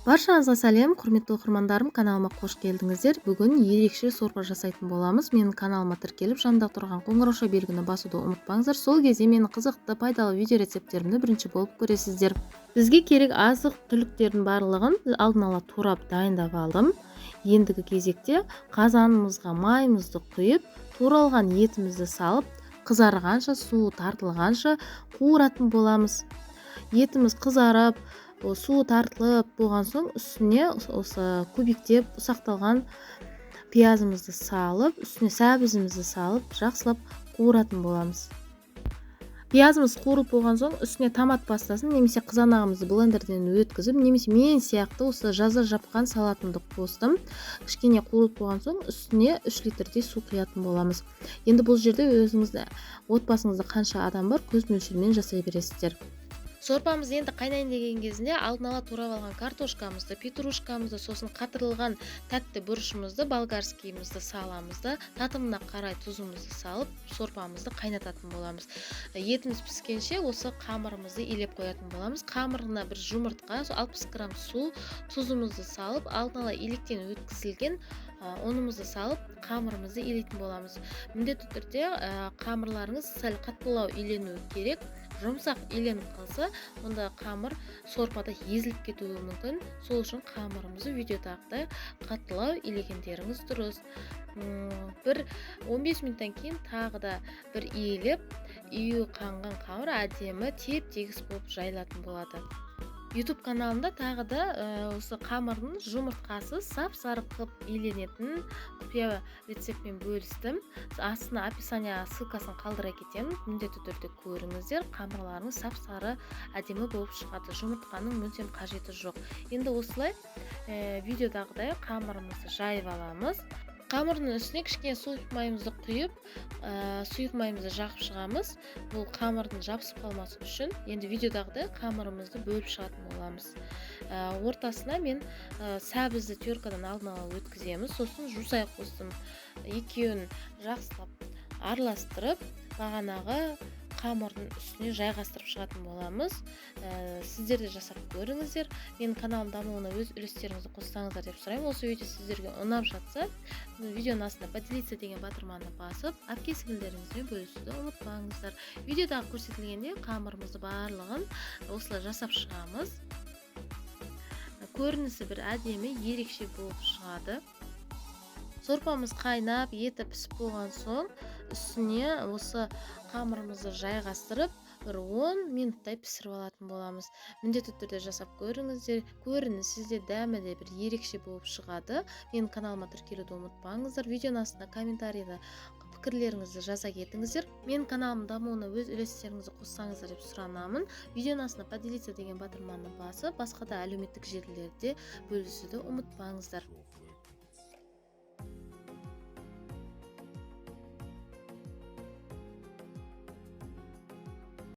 Баршаңызға сәлем, құрметті оқырмандарым, каналыма қош келдіңіздер. Бүгін ерекше сорпа жасайтын боламыз. Менің каналыма тіркеліп, жанында тұрған қоңырауша белгіні басуды ұмытпаңыздар. Сол кезде менің қызықты, пайдалы видео рецепттерімді бірінші болып көресіздер. Бізге керек азық-түліктердің барлығын алдын ала турап дайындап алдым. Ендігі кезекте қазанымызға майымызды құйып, туралған етімізді салып, қызарғанша, суы тартылғанша қуыратын боламыз. Етіміз қызарып, суы тартылып болған соң үстіне осы кубиктеп ұсақталған пиязымызды салып, үстіне сәбізімізді салып, жақсылап қуыратын боламыз. Пиязымыз қуырылып болған соң үстіне томат пастасын немесе қызанағымызды блендерден өткізіп, немесе мен сияқты осы жаза жапқан салатымды қостым. Кішкене қуырылып болған соң үстіне 3 литрдей су құятын боламыз. Енді бұл жерде өзіңізді, отбасыңызда қанша адам бар, көз мөлшерімен жасай бересіздер. Сорпамыз енді қайнайын деген кезінде алдын ала турап алған картошкамызды, петрушкамызды, сосын қатырылған тәтті бұрышымызды, болгарскийімізді саламыз да, татымына қарай тұзымызды салып, сорпамызды қайнататын боламыз. Етіміз піскенше осы қамырымызды илеп қоятын боламыз. Қамырына бір жұмыртқа, 60 грамм су, тұзымызды салып, алдын ала илектен өткізілген ұнымызды салып, қамырымызды илейтін боламыз. Міндетті түрде қамырларыңыз сәл қаттылау иленуі керек. Жұмсақ иленіп қалса, онда қамыр сорпада езіліп кетуі мүмкін. Сол үшін қамырымызды видеодағыдай қаттылау илегендеріңіз дұрыс. Бір 15 минуттан кейін тағы да бір иілеп, үйі қанған қамыр әдемі теп-тегіс болып жайылатын болады. YouTube каналында тағы да осы қамырдың жұмыртқасы сап-сары қып иленетін құпия рецептпен бөлістім. Астына описание ссылкасын қалдыра кетемін. Міндетті түрде көріңіздер. Қамырларыңыз сап-сары әдемі болып шығады. Жұмыртқаның мүлдем қажеті жоқ. Енді осылай видеодағыдай қамырымызды жайып аламыз. Қамырдың үстіне кішкене сұйық майымызды құйып, сұйық майымызды жағып шығамыз. Бұл қамырдың жабысып қалмасы үшін. Енді видеодағыдай қамырымызды бөліп шығатын боламыз. Ортасына мен сәбізді теркадан алдын ала өткіземіз. Сосын жусай қостым. Екеуін жақсылап араластырып, бағанағы қамырдың үстіне жайғастырып шығатын боламыз. Сіздер де жасап көріңіздер. Менің каналым дамуына өз үлестеріңізді қоссаңыздар деп сұраймын. Осы видео сіздерге ұнап жатса, видеоның астына поделиться деген батырманы басып, әпке-сіңілдеріңізбен бөлісуді ұмытпаңыздар. Видеодағы көрсетілгенде қамырымызды барлығын осылай жасап шығамыз. Көрінісі бір әдемі, ерекше болып шығады. Сорпамыз қайнап, еті пісіп болған соң, үстіне осы қамырымызды жайғастырып, бір 10 минуттай пісіріп алатын боламыз. Міндетті түрде жасап көріңіздер. Көрінісі де, дәмі де бір ерекше болып шығады. Менің каналыма тіркелуді ұмытпаңыздар. Видеоның астына комментарийда пікірлеріңізді жаза кетіңіздер. Менің каналым дамуына өз үлестеріңізді қоссаңыздар деп сұранамын. Видеоның астына поделиться деген батырманы басып, басқа да әлеуметтік желілерде бөлісуді ұмытпаңыздар.